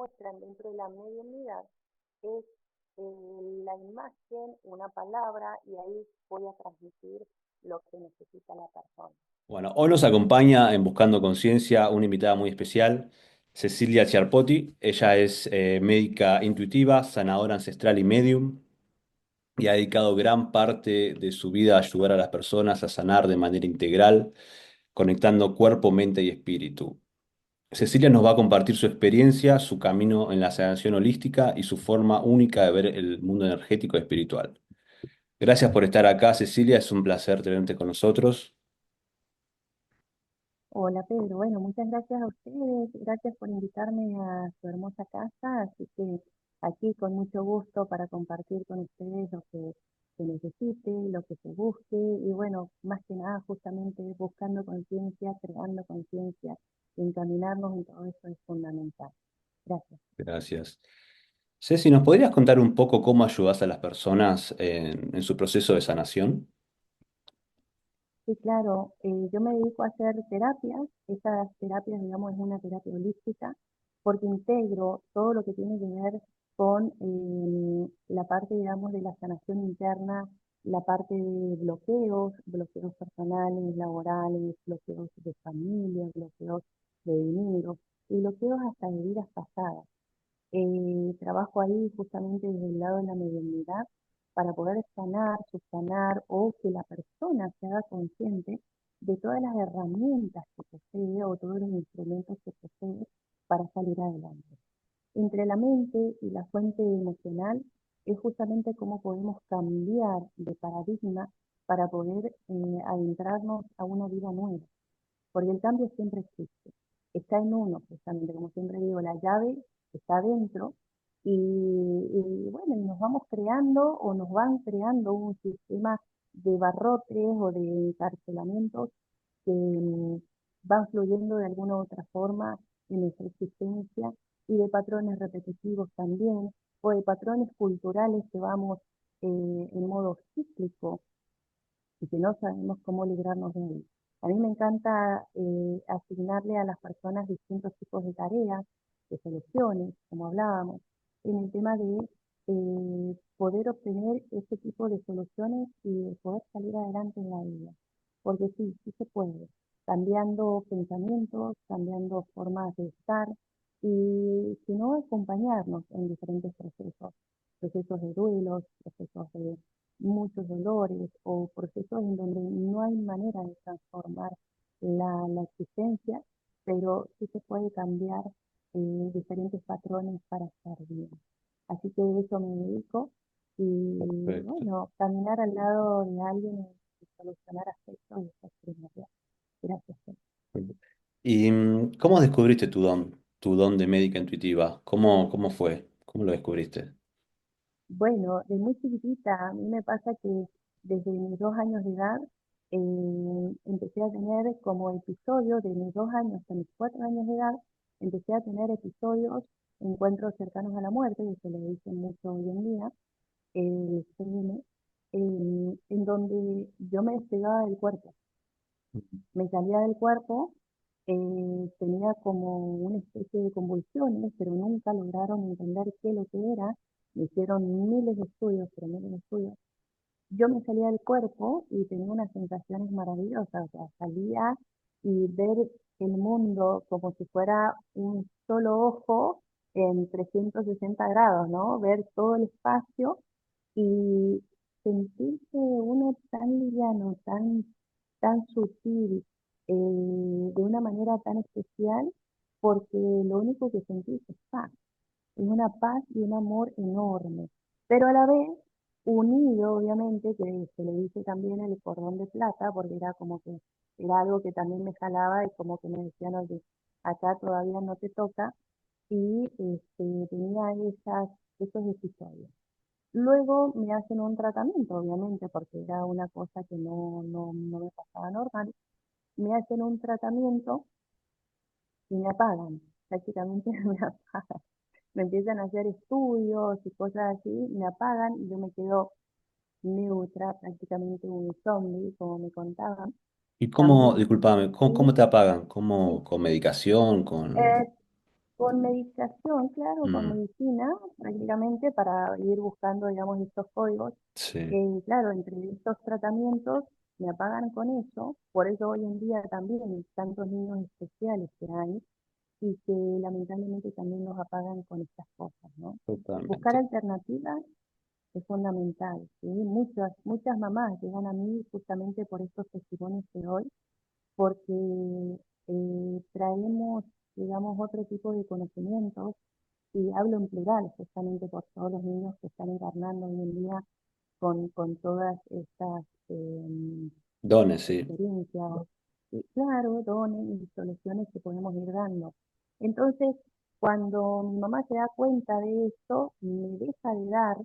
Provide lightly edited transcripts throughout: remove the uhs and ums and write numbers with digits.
muestran dentro de la mediunidad es la imagen, una palabra, y ahí voy a transmitir lo que necesita la persona. Bueno, hoy nos acompaña en Buscando Conciencia una invitada muy especial, Cecilia Chiarpotti. Ella es médica intuitiva, sanadora ancestral y medium, y ha dedicado gran parte de su vida a ayudar a las personas a sanar de manera integral, conectando cuerpo, mente y espíritu. Cecilia nos va a compartir su experiencia, su camino en la sanación holística y su forma única de ver el mundo energético y espiritual. Gracias por estar acá, Cecilia. Es un placer tenerte con nosotros. Hola Pedro, bueno, muchas gracias a ustedes, gracias por invitarme a su hermosa casa, así que aquí con mucho gusto para compartir con ustedes lo que se necesite, lo que se busque y bueno, más que nada justamente buscando conciencia, creando conciencia, encaminarnos en todo eso es fundamental. Gracias. Gracias. Ceci, ¿nos podrías contar un poco cómo ayudas a las personas en su proceso de sanación? Sí, claro, yo me dedico a hacer terapias, esas terapias, digamos, es una terapia holística, porque integro todo lo que tiene que ver con la parte, digamos, de la sanación interna, la parte de bloqueos, bloqueos personales, laborales, bloqueos de familia, bloqueos de dinero, y bloqueos hasta de vidas pasadas. Trabajo ahí justamente desde el lado de la mediunidad para poder sanar, subsanar o que la persona se haga consciente de todas las herramientas que posee o todos los instrumentos que posee para salir adelante. Entre la mente y la fuente emocional es justamente cómo podemos cambiar de paradigma para poder adentrarnos a una vida nueva, porque el cambio siempre existe. Está en uno, justamente, como siempre digo, la llave está dentro y bueno, y nos vamos creando o nos van creando un sistema de barrotes o de encarcelamientos que van fluyendo de alguna u otra forma en nuestra existencia y de patrones repetitivos también, o de patrones culturales que vamos en modo cíclico y que no sabemos cómo librarnos de él. A mí me encanta asignarle a las personas distintos tipos de tareas, de soluciones, como hablábamos, en el tema de poder obtener ese tipo de soluciones y de poder salir adelante en la vida. Porque sí, sí se puede, cambiando pensamientos, cambiando formas de estar y si no, acompañarnos en diferentes procesos, procesos de duelos, procesos de muchos dolores o procesos en donde no hay manera de transformar la existencia, pero sí se puede cambiar diferentes patrones para estar bien. Así que de eso me dedico y Perfecto. bueno, caminar al lado de alguien y solucionar aspectos y eso es primordial. Gracias. ¿Y cómo descubriste tu don de médica intuitiva? ¿Cómo fue? ¿Cómo lo descubriste? Bueno, de muy chiquitita, a mí me pasa que desde mis 2 años de edad empecé a tener como episodios, de mis 2 años a mis 4 años de edad, empecé a tener episodios, encuentros cercanos a la muerte, que se le dice mucho hoy en día, el CM, en donde yo me despegaba del cuerpo, me salía del cuerpo, tenía como una especie de convulsiones, pero nunca lograron entender qué es lo que era. Me hicieron miles de estudios, pero miles de estudios. Yo me salía del cuerpo y tenía unas sensaciones maravillosas, o sea, salía y ver el mundo como si fuera un solo ojo en 360 grados, ¿no? Ver todo el espacio y sentirse uno tan liviano, tan sutil, de una manera tan especial, porque lo único que sentís es paz, es una paz y un amor enorme, pero a la vez unido, obviamente, que se le dice también el cordón de plata, porque era como que era algo que también me jalaba y como que me decían, oye, acá todavía no te toca, y tenía esos episodios. Luego me hacen un tratamiento, obviamente, porque era una cosa que no me pasaba normal. Me hacen un tratamiento y me apagan, prácticamente me apagan. Me empiezan a hacer estudios y cosas así, me apagan y yo me quedo neutra, prácticamente un zombie, como me contaban ¿Y cómo, también. discúlpame, cómo Y te apagan? sí, ¿Cómo, con medicación? eh, Con... Con medicación, claro, con Mm, medicina, prácticamente para ir buscando, digamos, estos códigos. sí, Claro, entre estos tratamientos me apagan con eso, por eso hoy en día también tantos niños especiales que hay y que lamentablemente también nos apagan con estas cosas, ¿no? Buscar totalmente. alternativas es fundamental, ¿sí? Muchas mamás llegan a mí justamente por estos testimonios que doy, porque traemos, digamos, otro tipo de conocimientos, y hablo en plural justamente por todos los niños que están encarnando hoy en día con todas estas Dones, sí. experiencias, y claro, dones y soluciones que podemos ir dando. Entonces, cuando mi mamá se da cuenta de esto, me deja de dar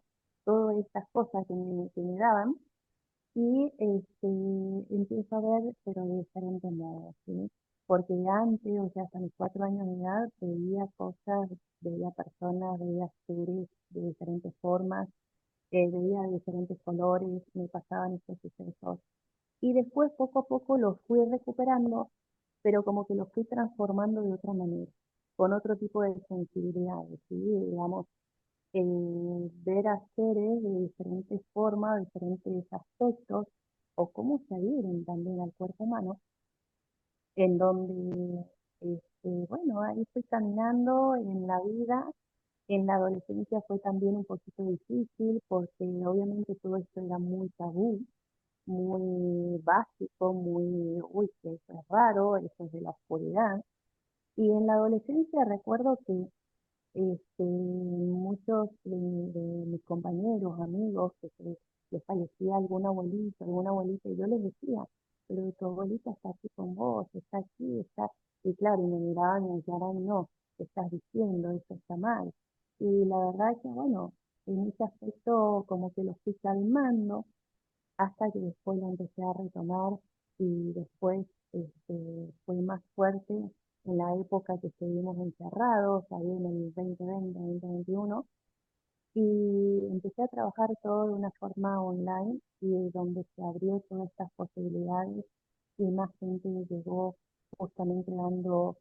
todas estas cosas que me daban y empiezo a ver, pero de diferentes modos, ¿sí? Porque antes, o sea, hasta mis 4 años de edad, veía cosas, veía personas, veía seres de diferentes formas, veía de diferentes colores, me pasaban estos sucesos. Y después, poco a poco, los fui recuperando, pero como que los fui transformando de otra manera, con otro tipo de sensibilidades, ¿sí? Digamos, ver a seres de diferentes formas, diferentes aspectos, o cómo se adhieren también al cuerpo humano, en donde, bueno, ahí fui caminando en la vida. En la adolescencia fue también un poquito difícil porque obviamente todo esto era muy tabú, muy básico, muy, uy, que eso es raro, eso es de la oscuridad. Y en la adolescencia recuerdo que muchos de mis compañeros, amigos, que les fallecía algún abuelito, alguna abuelita, y yo les decía, pero tu abuelita está aquí con vos, está aquí, está, y claro, y me miraban y me decían, no, ¿qué estás diciendo? Eso está mal. Y la verdad es que, bueno, en ese aspecto como que lo fui calmando, hasta que después lo empecé a retomar y después fue más fuerte en la época que estuvimos encerrados, ahí en el 2020, 2021, y empecé a trabajar todo de una forma online y donde se abrió todas estas posibilidades y más gente llegó justamente dando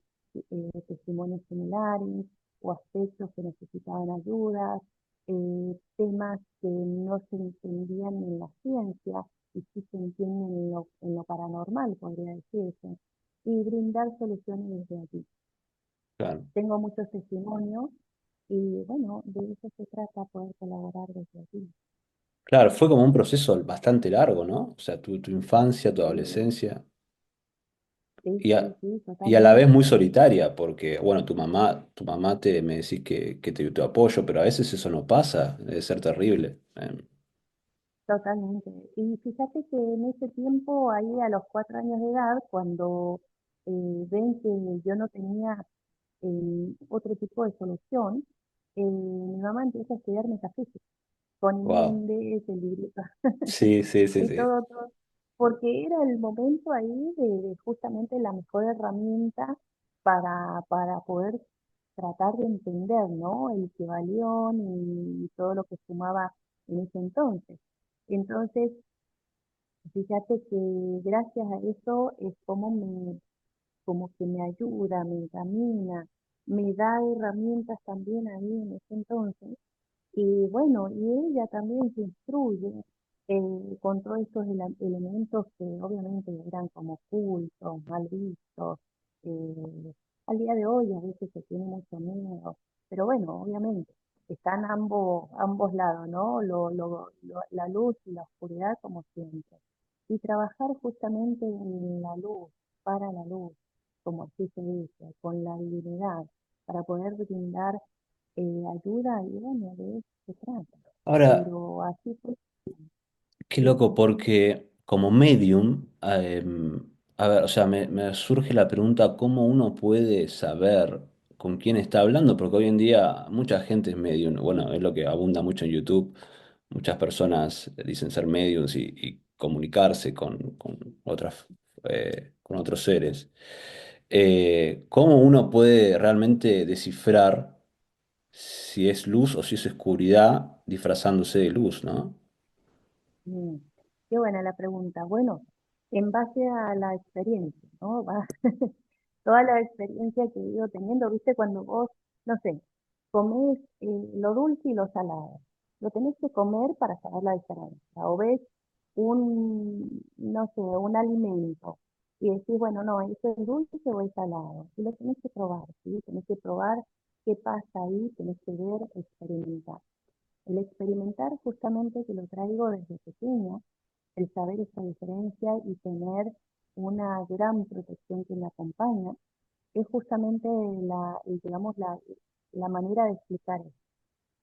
testimonios similares o aspectos que necesitaban ayuda, temas que no se entendían en la ciencia y sí se entienden en lo paranormal, podría decirse, y brindar soluciones desde allí. Claro. Tengo muchos testimonios y bueno, de eso se trata, poder colaborar desde allí. Claro, fue como un proceso bastante largo, ¿no? O sea, tu infancia, tu Sí, adolescencia, sí, y sí, a, sí, y a la vez totalmente. muy solitaria, porque, bueno, tu mamá me decís que te apoyo, pero a veces eso no pasa, debe ser terrible. Totalmente. Y fíjate que en ese tiempo, ahí a los 4 años de edad, cuando ven que yo no tenía otro tipo de solución, mi mamá empieza a estudiar metafísica, con Wow. Méndez, el librito, Sí, sí, sí, y sí. todo, todo, porque era el momento ahí de justamente la mejor herramienta para poder tratar de entender, ¿no? El Kybalión y todo lo que sumaba en ese entonces. Entonces, fíjate que gracias a eso es como que me ayuda, me encamina, me da herramientas también ahí en ese entonces. Y bueno, y ella también se instruye con todos estos elementos que obviamente eran como ocultos, mal vistos. Al día de hoy a veces se tiene mucho miedo, pero bueno, obviamente están ambos lados, ¿no? La luz y la oscuridad como siempre. Y trabajar justamente en la luz, para la luz, como así se dice, con la divinidad, para poder brindar ayuda y bueno, de eso se trata. Ahora, Pero así fue, qué sí, loco, porque como medium, a ver, o sea, me surge la pregunta, ¿cómo uno puede saber con quién está hablando? Porque hoy en día mucha gente es medium, bueno, es lo que abunda mucho en YouTube, muchas personas dicen ser mediums y comunicarse con otros seres. ¿Cómo uno puede realmente descifrar si es luz o si es oscuridad disfrazándose de luz, ¿no? mm, qué buena la pregunta. Bueno, en base a la experiencia, ¿no? Toda la experiencia que he ido teniendo, viste, cuando vos no sé, comés lo dulce y lo salado. Lo tenés que comer para saber la diferencia. O ves no sé, un alimento y decís, bueno, no, ¿eso es dulce o es salado? Y lo tenés que probar, ¿sí? Tenés que probar qué pasa ahí, tenés que ver, experimentar. El experimentar justamente que lo traigo desde pequeña, el saber esta diferencia y tener una gran protección que me acompaña, es justamente digamos, la manera de explicar eso.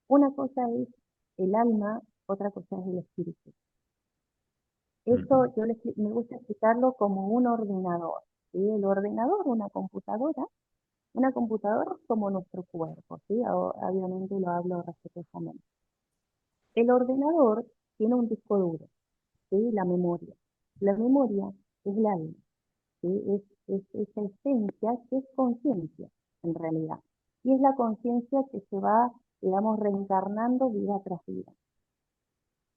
Una cosa es el alma, otra cosa es el espíritu. Ujú. Esto me gusta explicarlo como un ordenador. ¿Sí? El ordenador, una computadora es como nuestro cuerpo, ¿sí? Obviamente lo hablo respetuosamente. El ordenador tiene un disco duro, ¿sí? La memoria. La memoria es la alma, ¿sí? Es esa esencia que es conciencia, en realidad. Y es la conciencia que se va, digamos, reencarnando vida tras vida.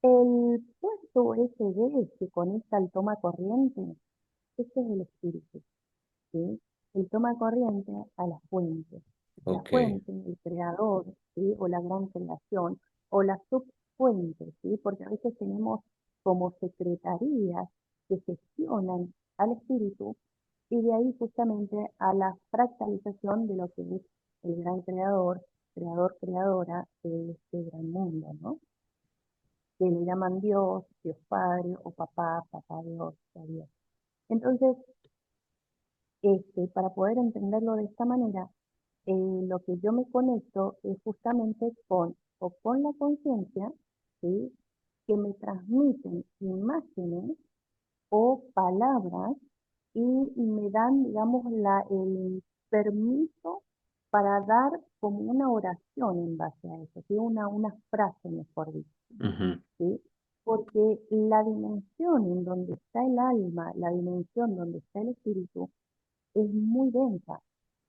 El puerto USB que conecta al toma corriente, ese es el espíritu, ¿sí? El toma corriente a la fuente. La Ok, fuente, el creador, ¿sí? O la gran creación, o la subfuente, ¿sí? Porque a veces tenemos como secretarías que gestionan al espíritu y de ahí justamente a la fractalización de lo que es el gran creador, creadora de este gran mundo, ¿no? Que le llaman Dios, Dios Padre, o papá, papá Dios, o Dios. Entonces, para poder entenderlo de esta manera, lo que yo me conecto es justamente con la conciencia, ¿sí? Que me transmiten imágenes o palabras y me dan, digamos, el permiso para dar como una oración en base a eso, ¿sí? Una frase, mejor dicho. ujú, ¿Sí? Porque la dimensión en donde está el alma, la dimensión donde está el espíritu, es muy densa.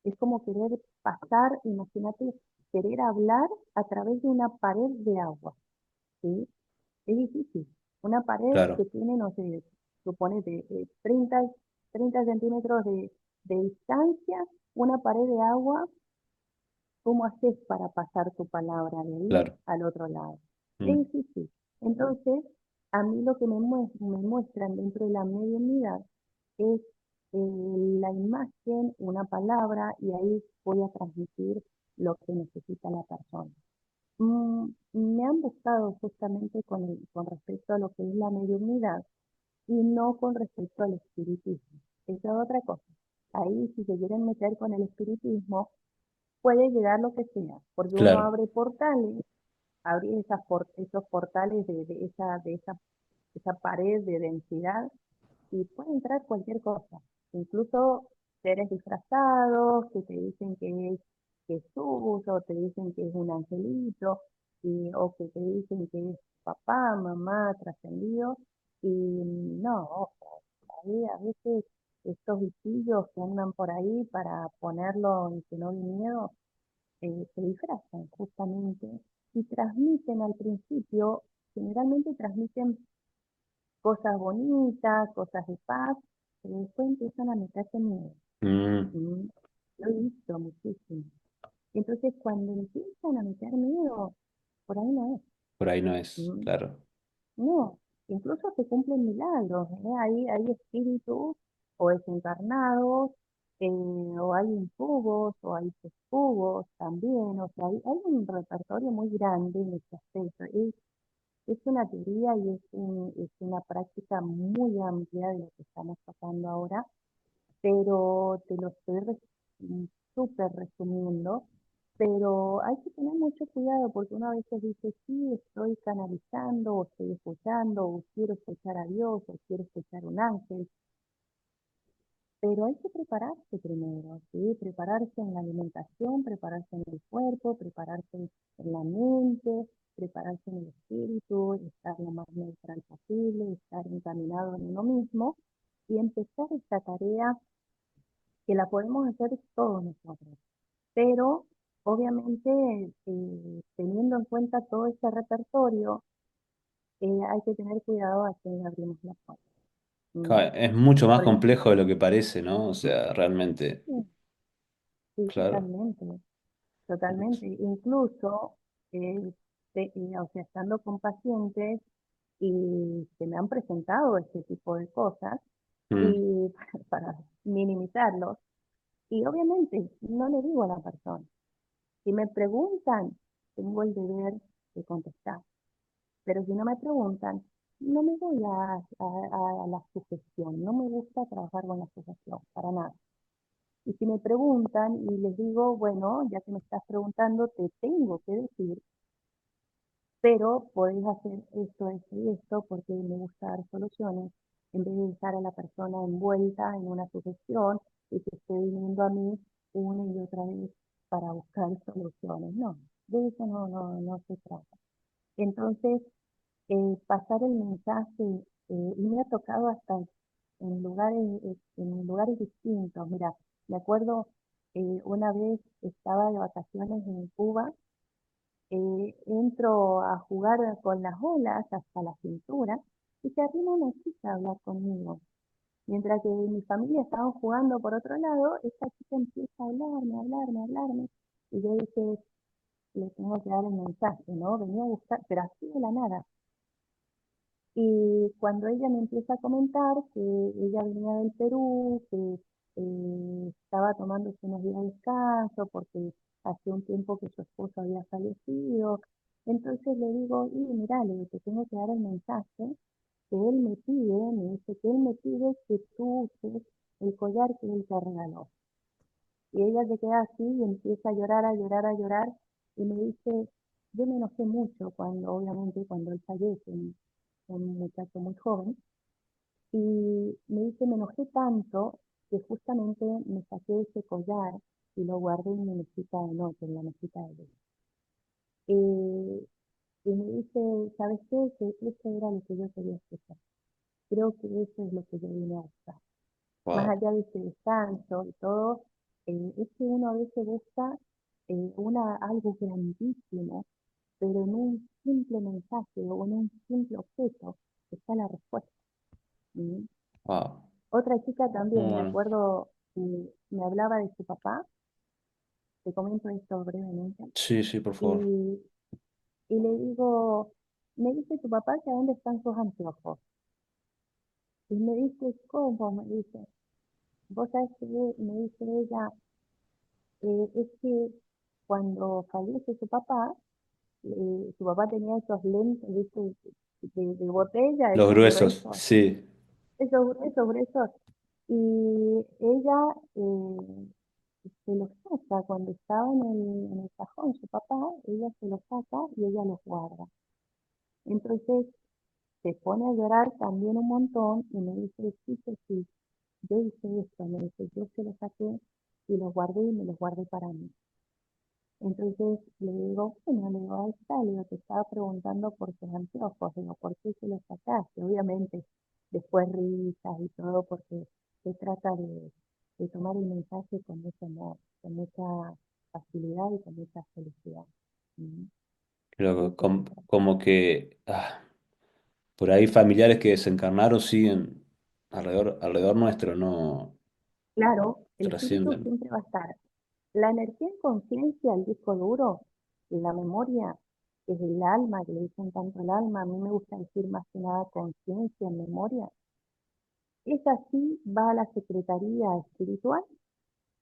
Es como querer pasar, imagínate, querer hablar a través de una pared de agua, ¿sí? Es difícil. Una pared que claro, tiene, no sé, suponete, 30 centímetros de distancia, una pared de agua, ¿cómo haces para pasar tu palabra de ahí claro. al otro lado? Es Mm, difícil. Entonces, a mí lo que me muestran dentro de la mediunidad es la imagen, una palabra, y ahí voy a transmitir lo que necesita la persona. Me han buscado justamente con respecto a lo que es la mediunidad y no con respecto al espiritismo. Esa es otra cosa. Ahí, si se quieren meter con el espiritismo, puede llegar lo que sea, porque uno claro, abre portales, abrir esos portales esa pared de densidad y puede entrar cualquier cosa, incluso seres disfrazados que te dicen que es Jesús o te dicen que es un angelito o que te dicen que es papá, mamá, trascendido y no, ojo, ahí a veces estos bichillos que andan por ahí para ponerlo y que no den miedo, se disfrazan justamente y transmiten al principio, generalmente transmiten cosas bonitas, cosas de paz, pero después empiezan a meterse miedo. mm, ¿Mm? Lo he visto muchísimo. Entonces, cuando empiezan a meter miedo, por ahí no es. por ahí no es, ¿Mm? claro. No, incluso se cumplen milagros, ¿eh? Hay espíritus o desencarnados, o hay incubos, o hay sucubos también, o sea, hay un repertorio muy grande en este aspecto. Es una teoría y es una práctica muy amplia de lo que estamos tratando ahora, pero te lo estoy súper resumiendo, pero hay que tener mucho cuidado porque uno a veces dice, sí, estoy canalizando, o estoy escuchando, o quiero escuchar a Dios, o quiero escuchar un ángel, pero hay que prepararse primero, ¿sí? Prepararse en la alimentación, prepararse en el cuerpo, prepararse en la mente, prepararse en el espíritu, estar lo más neutral posible, estar encaminado en uno mismo y empezar esta tarea que la podemos hacer todos nosotros. Pero obviamente teniendo en cuenta todo este repertorio, hay que tener cuidado a que abrimos la puerta. Mm, Es mucho más Porque complejo de lo que parece, ¿no? O sea, realmente, sí, sí, claro. totalmente. totalmente. Incluso, o sea, estando con pacientes y se me han presentado este tipo de cosas Mm, y para minimizarlos, y obviamente no le digo a la persona. Si me preguntan, tengo el deber de contestar. Pero si no me preguntan, no me voy a la sugestión. No me gusta trabajar con la sugestión, para nada. Y si me preguntan y les digo, bueno, ya que me estás preguntando, te tengo que decir, pero podéis hacer esto y esto porque me gusta dar soluciones, en vez de dejar a la persona envuelta en una sugestión y que esté viniendo a mí una y otra vez para buscar soluciones. No, de eso no se trata. Entonces, pasar el mensaje, y me ha tocado hasta en lugares distintos. Mira, me acuerdo, una vez estaba de vacaciones en Cuba, entro a jugar con las olas hasta la cintura y se arrima una chica a hablar conmigo. Mientras que mi familia estaba jugando por otro lado, esta chica empieza a hablarme. Y yo dije, le tengo que dar el mensaje, ¿no? Venía a buscar, pero así de la nada. Y cuando ella me empieza a comentar que ella venía del Perú, que estaba tomándose unos días de descanso porque hace un tiempo que su esposo había fallecido, entonces le digo, y mira, le digo, te tengo que dar el mensaje que él me pide, me dice que él me pide que tú uses el collar que él te regaló. Y ella se queda así y empieza a llorar, a llorar, a llorar, y me dice, yo me enojé mucho cuando, obviamente, cuando él fallece, un muchacho muy joven, y me dice, me enojé tanto que justamente me saqué ese collar y lo guardé en mi mesita de noche, en la mesita de luz. Y me dice, ¿sabes qué? Que eso era lo que yo quería escuchar. Creo que eso es lo que yo vine a buscar. Más wow, allá de ese descanso y todo, es que uno a veces busca algo grandísimo, pero en un simple mensaje o en un simple objeto está la respuesta. ¿Mm? wow. Otra chica Muy también, me bueno. acuerdo, me hablaba de su papá, te comento esto brevemente, Sí, sí, por favor. y, y le digo, me dice tu papá que a dónde están sus anteojos. Y me dice, ¿cómo? Me dice, vos sabés que me dice ella, es que cuando fallece su papá tenía esos lentes, ¿viste? De botella, Los esos gruesos, gruesos, sí. esos gruesos. Y ella, se los saca cuando estaba en el cajón, su papá, ella se los saca y ella los guarda. Entonces se pone a llorar también un montón y me dice, sí, yo hice esto, me dice, yo se los saqué y los guardé y me los guardé para mí. Entonces le digo, bueno, le digo, ahí está, le digo, te estaba preguntando por tus anteojos, digo, ¿por qué se los sacaste? Obviamente, después risas y todo, porque se trata de tomar el mensaje con mucho amor, con mucha facilidad y con mucha felicidad. ¿Mm? Creo De que eso se trata. como que por ahí familiares que desencarnaron siguen alrededor nuestro, no Claro, el espíritu trascienden. siempre va a estar. La energía en conciencia, el disco duro, la memoria, que es el alma, que le dicen tanto el alma, a mí me gusta decir más que nada conciencia, memoria. Esa sí va a la Secretaría Espiritual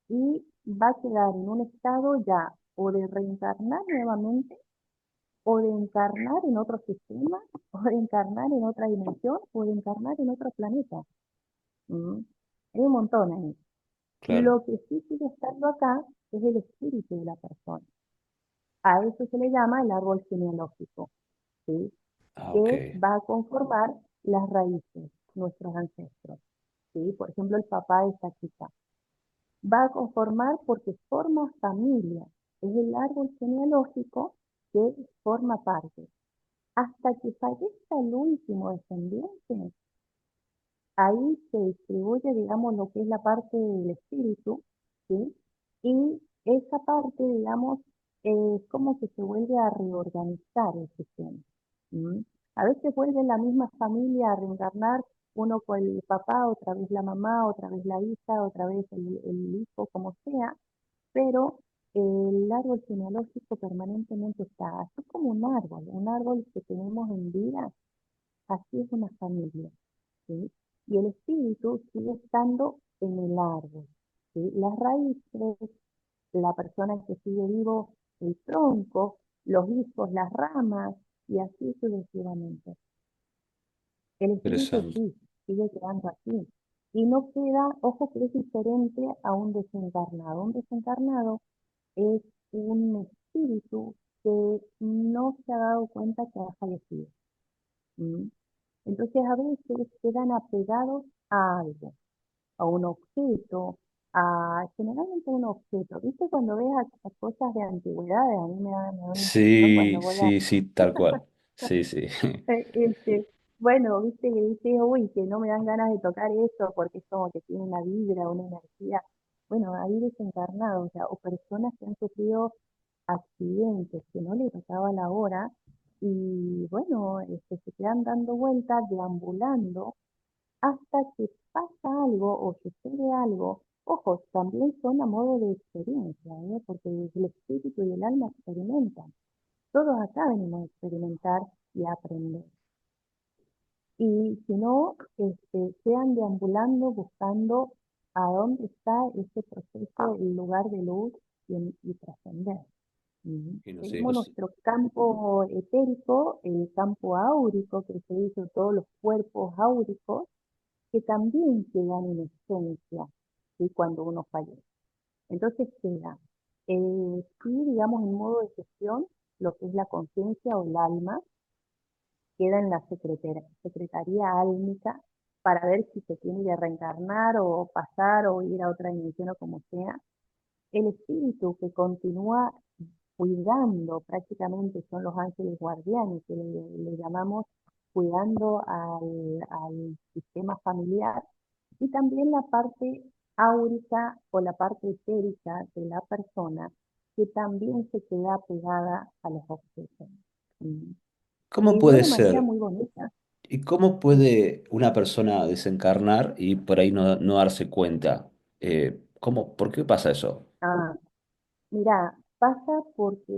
y va a quedar en un estado ya o de reencarnar nuevamente, o de encarnar en otro sistema, o de encarnar en otra dimensión, o de encarnar en otro planeta. ¿Mm? Hay un montón ahí. Claro. Lo que sí sigue estando acá es el espíritu de la persona. A eso se le llama el árbol genealógico, ¿sí? Ah, ok. Que va a conformar las raíces, nuestros ancestros. ¿Sí? Por ejemplo, el papá de esta chica va a conformar porque forma familia. Es el árbol genealógico que forma parte. Hasta que fallezca el último descendiente, ahí se distribuye, digamos, lo que es la parte del espíritu, ¿sí? Y esa parte, digamos, es como que se vuelve a reorganizar el sistema. ¿Mm? A veces vuelve la misma familia a reencarnar, uno con el papá, otra vez la mamá, otra vez la hija, otra vez el hijo, como sea, pero el árbol genealógico permanentemente está, así como un árbol que tenemos en vida, así es una familia, ¿sí? Y el espíritu sigue estando en el árbol, ¿sí? Las raíces, la persona que sigue vivo, el tronco, los hijos, las ramas, y así sucesivamente. El espíritu Interesante. sí, sigue quedando así. Y no queda, ojo que es diferente a un desencarnado. Un desencarnado es un espíritu que no se ha dado cuenta que ha fallecido. ¿Mm? Entonces a veces quedan apegados a algo, a un objeto, generalmente un objeto. ¿Viste cuando ves a cosas de antigüedades? A mí me da una impresión cuando Sí, voy a... sí, sí, tal cual. Sí, sí. Este, bueno, viste que dice, uy, que no me dan ganas de tocar eso porque es como que tiene una vibra, una energía. Bueno, ahí desencarnados, o sea, o personas que han sufrido accidentes que no les tocaba la hora y bueno, se quedan dando vueltas, deambulando hasta que pasa algo o sucede algo. Ojo, también son a modo de experiencia, ¿eh? Porque el espíritu y el alma experimentan. Todos acá venimos a experimentar y a aprender. Y si no, quedan deambulando buscando a dónde está ese proceso, el lugar de luz y trascender. Ujú. Y no sé, Tenemos nuestro campo etérico, el campo áurico, que se dice todos los cuerpos áuricos, que también quedan en esencia, ¿sí? Cuando uno fallece. Entonces queda, sí, digamos, en modo de gestión, lo que es la conciencia o el alma, queda en la secretaría álmica para ver si se tiene que reencarnar o pasar o ir a otra dimensión o como sea. El espíritu que continúa cuidando, prácticamente son los ángeles guardianes, que le llamamos cuidando al sistema familiar, y también la parte áurica o la parte etérica de la persona, que también se queda pegada a los objetos. Mm. ¿cómo De puede una manera ser? muy bonita. ¿Y cómo puede una persona desencarnar y por ahí no darse cuenta? ¿Cómo, por qué pasa eso? Ah, mira, pasa porque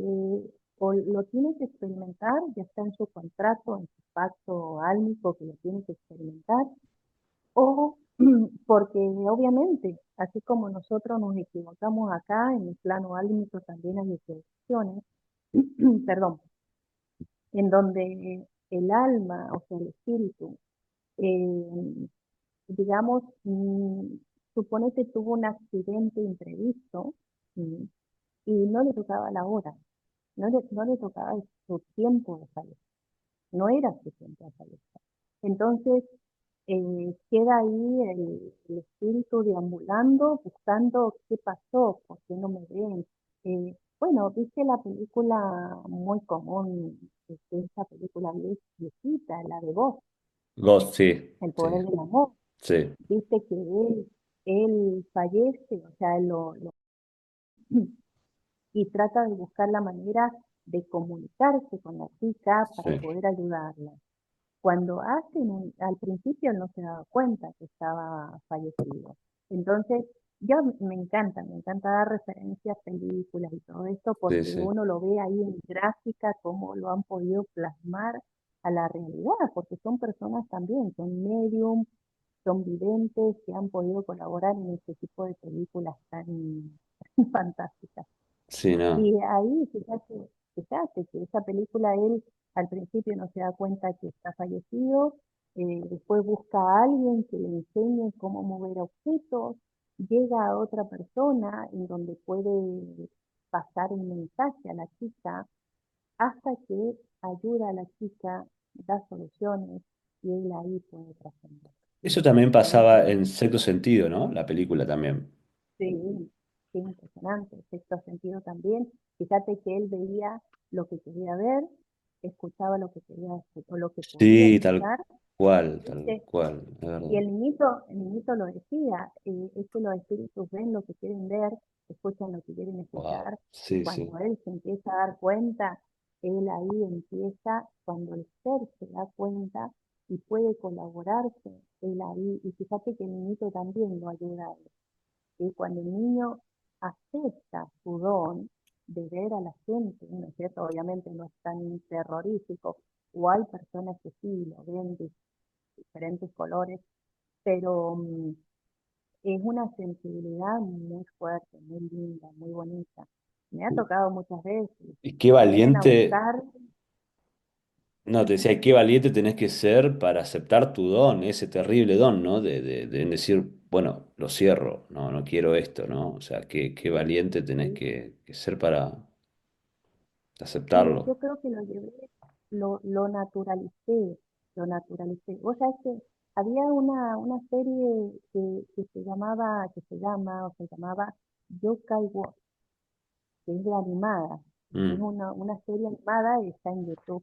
o lo tiene que experimentar, ya está en su contrato, en su pacto álmico que lo tiene que experimentar, o porque obviamente, así como nosotros nos equivocamos acá, en el plano álmico también hay equivocaciones, perdón, en donde el alma, o sea, el espíritu, eh, digamos, suponete tuvo un accidente imprevisto, mm, y no le tocaba la hora, no le tocaba su tiempo de fallecer, no era su tiempo de fallecer. Entonces, queda ahí el espíritu deambulando, buscando qué pasó, por qué no me ven. Bueno, viste la película muy común, esta película viejita, la de Ghost, Ghost, sí, El sí, poder del amor. sí, Viste que él fallece, o sea, y trata de buscar la manera de comunicarse con la chica para sí, poder ayudarla. Cuando al principio él no se daba cuenta que estaba fallecido. Entonces, yo me encanta dar referencias, películas y todo esto, sí, porque sí, uno lo ve ahí en gráfica, cómo lo han podido plasmar a la realidad, porque son personas también, son medium, son videntes que han podido colaborar en este tipo de películas tan fantásticas. sí, no. Y ahí, fíjate que esa película él al principio no se da cuenta que está fallecido, después busca a alguien que le enseñe cómo mover objetos, llega a otra persona en donde puede pasar un mensaje a la chica hasta que ayuda a la chica, da soluciones y él ahí puede trascender. Eso ¿Sí? también Entonces, pasaba en Sexto Sentido, ¿no? La película también. sí, sí, impresionante. Sexto sentido también. Fíjate que él veía lo que quería ver, escuchaba lo que quería o lo que podía Sí, escuchar, tal ¿viste? cual, es Y verdad. el niñito lo decía, es que los espíritus ven lo que quieren ver, escuchan lo que quieren Wow, escuchar, y sí, cuando sí, él se empieza a dar cuenta, él ahí empieza, cuando el ser se da cuenta y puede colaborarse, él ahí, y fíjate que el niñito también lo ayuda a él, ¿sí? Cuando el niño acepta su don de ver a la gente, ¿no es cierto? Obviamente no es tan terrorífico, o hay personas que sí lo ven de diferentes colores, pero es una sensibilidad muy fuerte, muy linda, muy bonita. Me ha tocado muchas veces, Y qué me vienen a valiente, buscar. no, te decía, qué valiente tenés que ser para aceptar tu don, ese terrible don, ¿no? De decir, bueno, lo cierro, no, no quiero esto, ¿no? O sea, qué valiente tenés Sí, que ser para sí, aceptarlo. yo creo que lo llevé, lo naturalicé, lo naturalicé. Vos sabés que había una serie que se llamaba, que se llama, o se llamaba Yokai Watch, que es de animada. Es Mm, una serie animada y está en YouTube.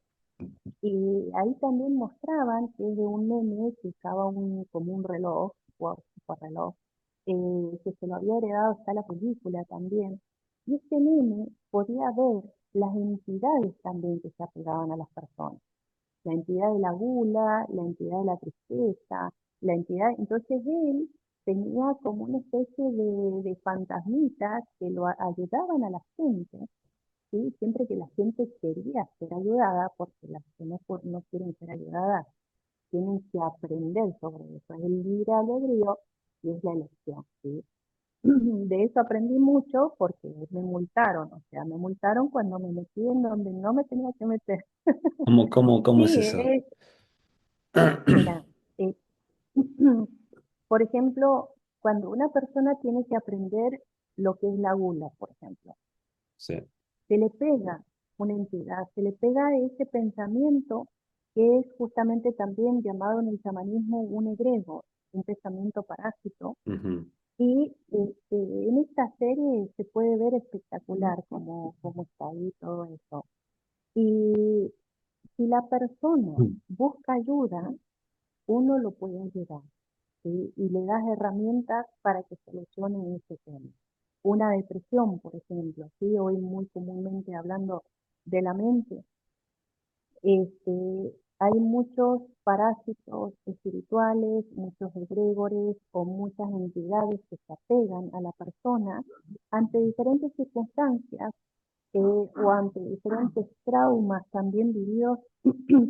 Y ahí también mostraban que es de un nene que usaba como un reloj, por reloj, que se lo había heredado, está la película también. Y este nene podía ver las entidades también que se apegaban a las personas. La entidad de la gula, la entidad de la tristeza, la entidad. Entonces él tenía como una especie de fantasmitas que ayudaban a la gente, ¿sí? Siempre que la gente quería ser ayudada, porque las que no quieren ser ayudadas tienen que aprender sobre eso. Es el libre albedrío y es la elección, ¿sí? De eso aprendí mucho porque me multaron, o sea, me multaron cuando me metí en donde no me tenía que meter. ¿cómo es Sí, eso? mira, eh, por ejemplo, cuando una persona tiene que aprender lo que es la gula, por ejemplo, Sí. se le pega una entidad, se le pega ese pensamiento que es justamente también llamado en el chamanismo un egregor, un pensamiento parásito. Ujú. Y en esta serie se puede ver espectacular cómo está ahí todo eso. Y si la persona busca ayuda, uno lo puede ayudar, ¿sí? Y le das herramientas para que solucione ese tema. Una depresión, por ejemplo, ¿sí? Hoy muy comúnmente hablando de la mente, hay muchos parásitos espirituales, muchos egregores o muchas entidades que se apegan a la persona ante diferentes circunstancias, o ante diferentes traumas también vividos,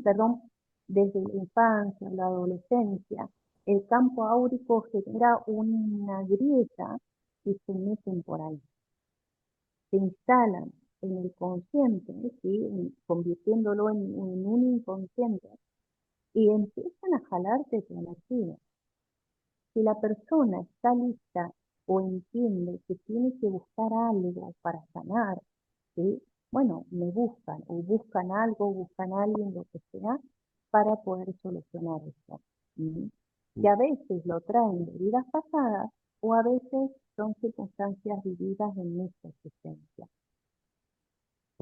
perdón, desde la infancia, la adolescencia. El campo áurico genera una grieta y se meten por ahí, se instalan en el consciente, ¿sí? Convirtiéndolo en un inconsciente, y empiezan a jalarte tu energía. Si la persona está lista o entiende que tiene que buscar algo para sanar, ¿sí? Bueno, me buscan o buscan algo, buscan a alguien, lo que sea, para poder solucionar eso. ¿Mm? Que a veces lo traen de vidas pasadas o a veces son circunstancias vividas en nuestra existencia.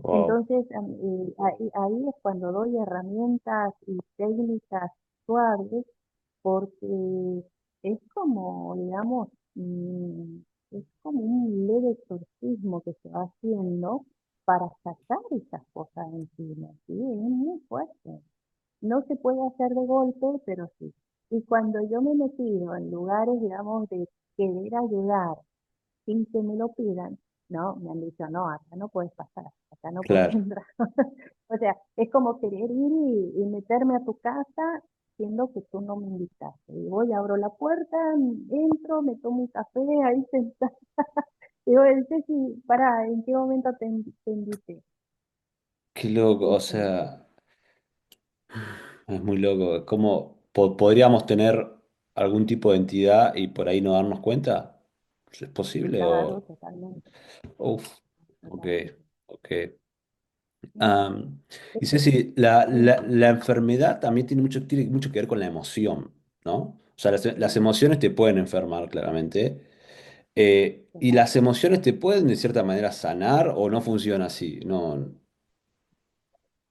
Wow. Entonces, ahí es cuando doy herramientas y técnicas suaves, porque es como, digamos, es como un leve exorcismo que se va haciendo para sacar esas cosas encima, ¿sí? Es muy fuerte. No se puede hacer de golpe, pero sí. Y cuando yo me he metido en lugares, digamos, de querer ayudar sin que me lo pidan, no, me han dicho, no, acá no puedes pasar, acá no puedes Claro. entrar. O sea, es como querer ir y meterme a tu casa siendo que tú no me invitaste. Y voy, abro la puerta, entro, me tomo un café, ahí sentada. Y yo dice, sí, para, ¿en qué momento te invité? Qué loco, o ¿Viste? sea, es muy loco. ¿Cómo podríamos tener algún tipo de entidad y por ahí no darnos cuenta? ¿Es posible Claro, o...? totalmente, Uf, ok, totalmente. ok. Mm. Y Este, Ceci, sí, la enfermedad también tiene mucho que ver con la emoción, ¿no? O sea, las sí, emociones te pueden enfermar, claramente. sí. Y las emociones te pueden, de cierta manera, sanar o no funciona así, no.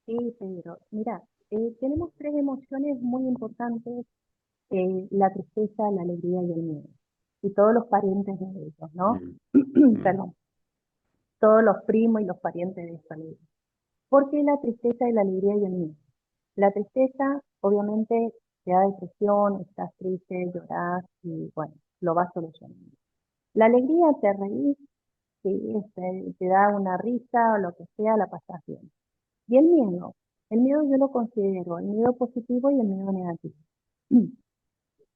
Sí, Pedro. Mira, tenemos tres emociones muy importantes: la tristeza, la alegría y el miedo. Y todos los parientes de ellos, ¿no? Mm, mm, Perdón, todos los primos y los parientes de esta alegría. ¿Por qué la tristeza y la alegría y el miedo? La tristeza, obviamente, te da depresión, estás triste, llorás y bueno, lo vas solucionando. La alegría, te reís, ¿sí? Te da una risa o lo que sea, la pasas bien. Y el miedo yo lo considero el miedo positivo y el miedo negativo.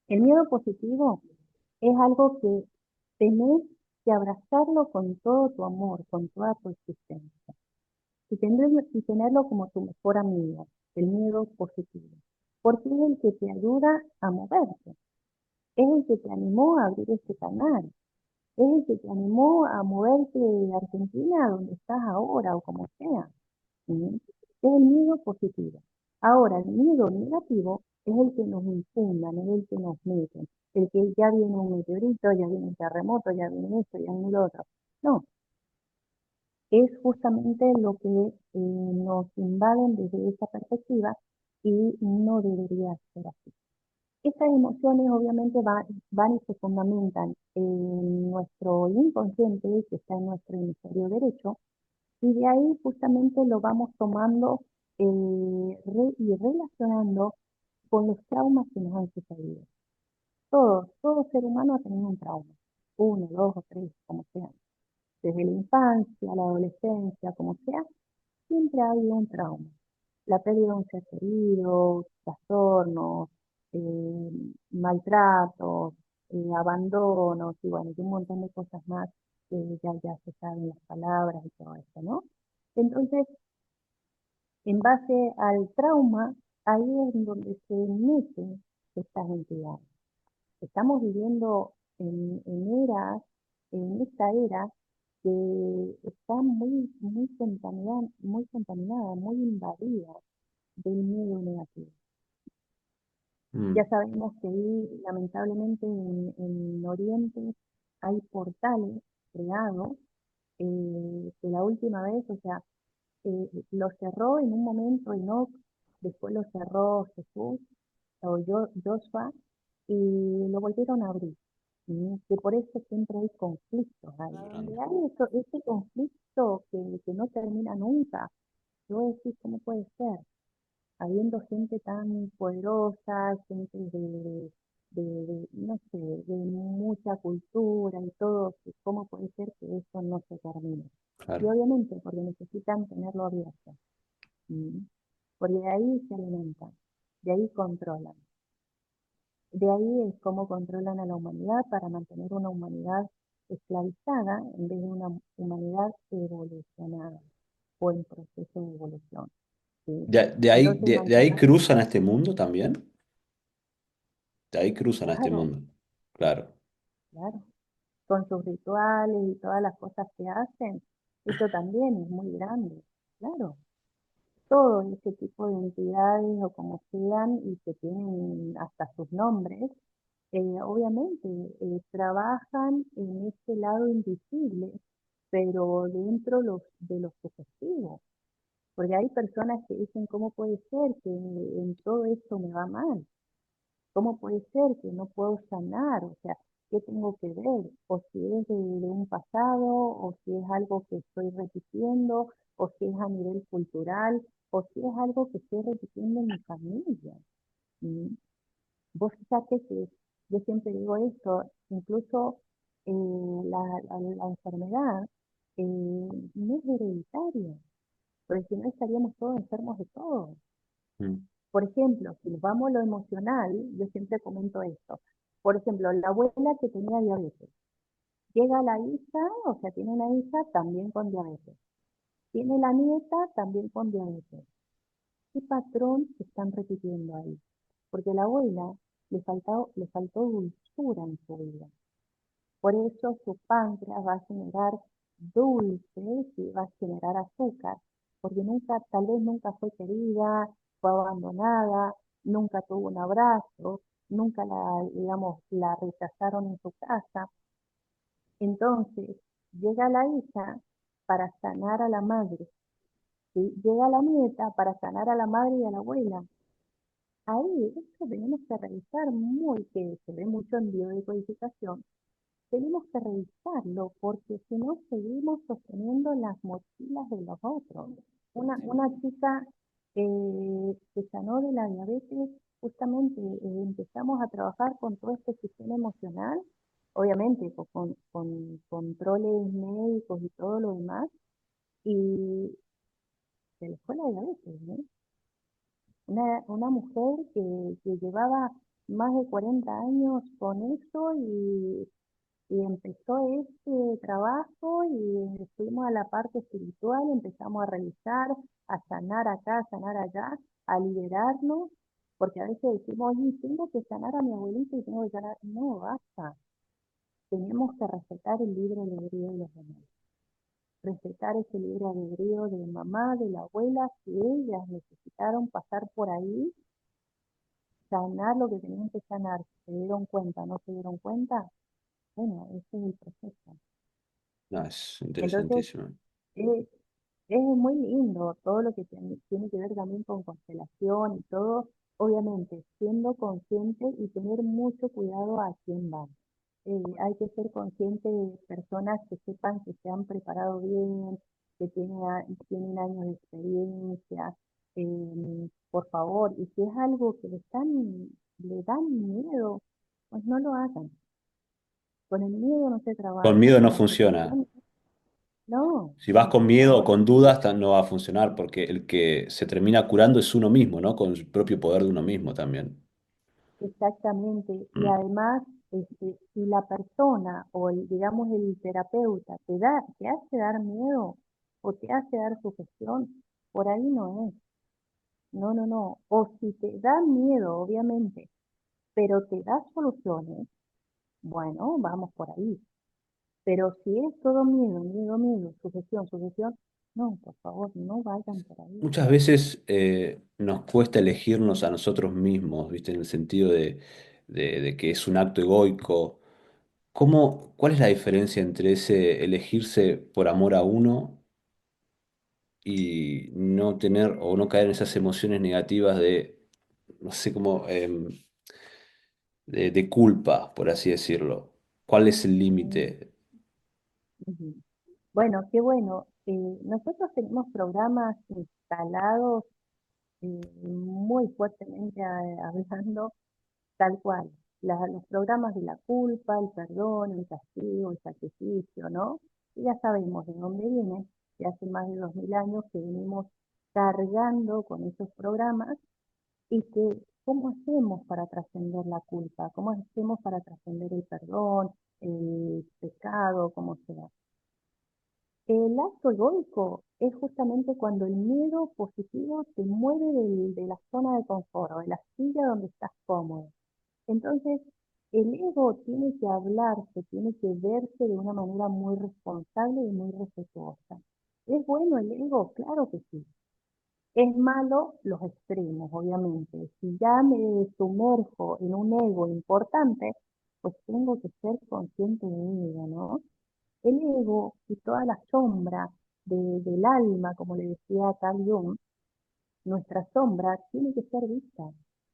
El miedo positivo es algo que tenés que abrazarlo con todo tu amor, con toda tu existencia. Y tenerlo como tu mejor amigo, el miedo positivo. Porque es el que te ayuda a moverte, es el que te animó a abrir este canal, es el que te animó a moverte de Argentina a donde estás ahora o como sea. ¿Sí? Es el miedo positivo. Ahora, el miedo negativo es el que nos infundan, es el que nos meten, el que ya viene un meteorito, ya viene un terremoto, ya viene esto, ya viene lo otro. No, es justamente lo que nos invaden desde esa perspectiva y no debería ser así. Estas emociones obviamente van y se fundamentan en nuestro inconsciente, que está en nuestro hemisferio derecho, y de ahí justamente lo vamos tomando y relacionando con los traumas que nos han sucedido. Todo ser humano ha tenido un trauma, uno, dos o tres, como sea. Desde la infancia, la adolescencia, como sea, siempre ha habido un trauma. La pérdida de un ser querido, trastornos, eh, maltratos, abandonos y bueno, y un montón de cosas más que ya se saben las palabras y todo esto, ¿no? Entonces, en base al trauma, ahí es donde se meten estas entidades. Estamos viviendo en esta era que está muy contaminada, muy invadida del miedo negativo. Ya Mm, sabemos que ahí, lamentablemente, en Oriente hay portales creados que la última vez, o sea, lo cerró en un momento Enoch, después lo cerró Jesús o Joshua y lo volvieron a abrir. Que por eso siempre hay conflictos ahí. Donde grande. hay ese conflicto que no termina nunca, yo decís, ¿cómo puede ser? Habiendo gente tan poderosa, gente no sé, de mucha cultura y todo, ¿cómo puede ser que eso no se termine? Y Claro. obviamente porque necesitan tenerlo abierto, ¿sí? Porque de ahí se alimentan, de ahí controlan. De ahí es cómo controlan a la humanidad para mantener una humanidad esclavizada en vez de una humanidad evolucionada o en proceso de evolución, ¿sí? De ahí, Entonces, de ahí cruzan a este mundo también. De ahí cruzan a este claro, mundo. Claro. claro, con sus rituales y todas las cosas que hacen, eso también es muy grande, claro. Todo ese tipo de entidades o como sean y que tienen hasta sus nombres, obviamente trabajan en este lado invisible, pero dentro de lo sugestivo. Porque hay personas que dicen, ¿cómo puede ser que en todo esto me va mal? ¿Cómo puede ser que no puedo sanar? O sea, ¿qué tengo que ver? O si es de un pasado, o si es algo que estoy repitiendo, o si es a nivel cultural, o si es algo que estoy repitiendo en mi familia. ¿Mm? Vos fíjate que yo siempre digo esto, incluso la enfermedad no es hereditaria, porque si no estaríamos todos enfermos de todo. Mm, Por ejemplo, si nos vamos a lo emocional, yo siempre comento esto. Por ejemplo, la abuela que tenía diabetes. Llega la hija, o sea, tiene una hija también con diabetes. Tiene la nieta también con diabetes. ¿Qué patrón se están repitiendo ahí? Porque a la abuela le faltó dulzura en su vida. Por eso su páncreas va a generar dulces y va a generar azúcar, porque nunca, tal vez nunca fue querida, fue abandonada, nunca tuvo un abrazo, nunca digamos, la rechazaron en su casa. Entonces, llega la hija para sanar a la madre, ¿sí? Llega la nieta para sanar a la madre y a la abuela. Ahí, eso tenemos que revisar muy, que se ve mucho en biodecodificación, tenemos que revisarlo porque si no seguimos sosteniendo las mochilas de los otros. Una chica que sanó de la diabetes, justamente empezamos a trabajar con todo este sistema emocional. obviamente con controles médicos y todo lo demás, y se le fue la diabetes, ¿no? Una mujer que llevaba más de 40 años con eso y empezó este trabajo y fuimos a la parte espiritual, empezamos a realizar, a sanar acá, a sanar allá, a liberarnos, porque a veces decimos, oye, tengo que sanar a mi abuelita y tengo que sanar. No, basta. Tenemos que respetar el libre albedrío de los demás. Respetar ese libre albedrío de mamá, de la abuela, si ellas necesitaron pasar por ahí, sanar lo que tenían que sanar, si se dieron cuenta o no se dieron cuenta, bueno, ese es el proceso. No, es Entonces, interesantísimo. es, es muy lindo todo lo que tiene que ver también con constelación y todo, obviamente siendo consciente y tener mucho cuidado a quién va. Hay que ser consciente de personas que sepan que se han preparado bien, que tienen años de experiencia, por favor, y si es algo que le dan miedo, pues no lo hagan. Con el miedo no se Con trabaja, miedo con no la funciona. sugestión, no, Si vas con por miedo o favor. con dudas, no va a funcionar, porque el que se termina curando es uno mismo, ¿no? Con el propio poder de uno mismo también. Exactamente. Y Mm. además, si la persona o digamos el terapeuta te hace dar miedo o te hace dar sugestión, por ahí no es. No, no, no. O si te da miedo, obviamente, pero te da soluciones, bueno, vamos por ahí. Pero si es todo miedo, miedo, miedo, sugestión, sugestión, no, por favor, no vayan por ahí. Muchas veces nos cuesta elegirnos a nosotros mismos, ¿viste? En el sentido de que es un acto egoico. ¿Cuál es la diferencia entre ese elegirse por amor a uno y no tener o no caer en esas emociones negativas de, no sé cómo, de culpa, por así decirlo? ¿Cuál es el Mm, límite? ujú. Bueno, qué bueno. Nosotros tenemos programas instalados muy fuertemente hablando tal cual. Los programas de la culpa, el perdón, el castigo, el sacrificio, ¿no? Y ya sabemos de dónde viene, que hace más de 2000 años que venimos cargando con esos programas y que cómo hacemos para trascender la culpa, cómo hacemos para trascender el perdón, el pecado, como sea. El acto egoico es justamente cuando el miedo positivo te mueve de la zona de confort o de la silla donde estás cómodo. Entonces, el ego tiene que hablarse, tiene que verse de una manera muy responsable y muy respetuosa. ¿Es bueno el ego? Claro que sí. Es malo los extremos, obviamente. Si ya me sumerjo en un ego importante, pues tengo que ser consciente de ello, ¿no? El ego y toda la sombra del alma, como le decía Carl Jung, nuestra sombra tiene que ser vista.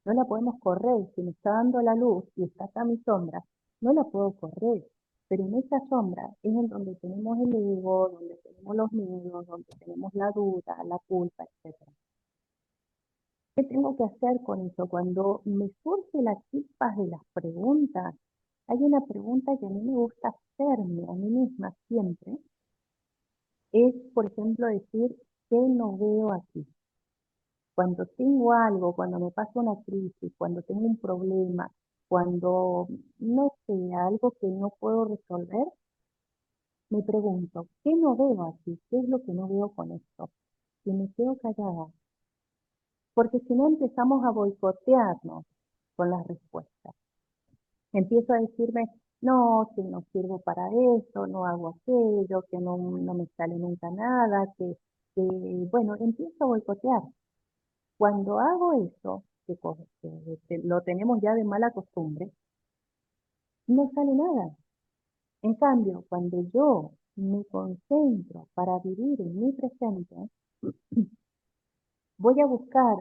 No la podemos correr. Si me está dando la luz y está acá mi sombra, no la puedo correr. Pero en esa sombra es en donde tenemos el ego, donde tenemos los miedos, donde tenemos la duda, la culpa, etcétera. ¿Qué tengo que hacer con eso? Cuando me surge las chispas de las preguntas, hay una pregunta que a mí me gusta hacerme a mí misma siempre, es, por ejemplo, decir, ¿qué no veo aquí? Cuando tengo algo, cuando me pasa una crisis, cuando tengo un problema, cuando no sé, algo que no puedo resolver, me pregunto, ¿qué no veo aquí? ¿Qué es lo que no veo con esto? Y me quedo callada, porque si no empezamos a boicotearnos con las respuestas. Empiezo a decirme, no, que no sirvo para eso, no hago aquello, que no me sale nunca nada, que, bueno, empiezo a boicotear. Cuando hago eso, que lo tenemos ya de mala costumbre, no sale nada. En cambio, cuando yo me concentro para vivir en mi presente, voy a buscar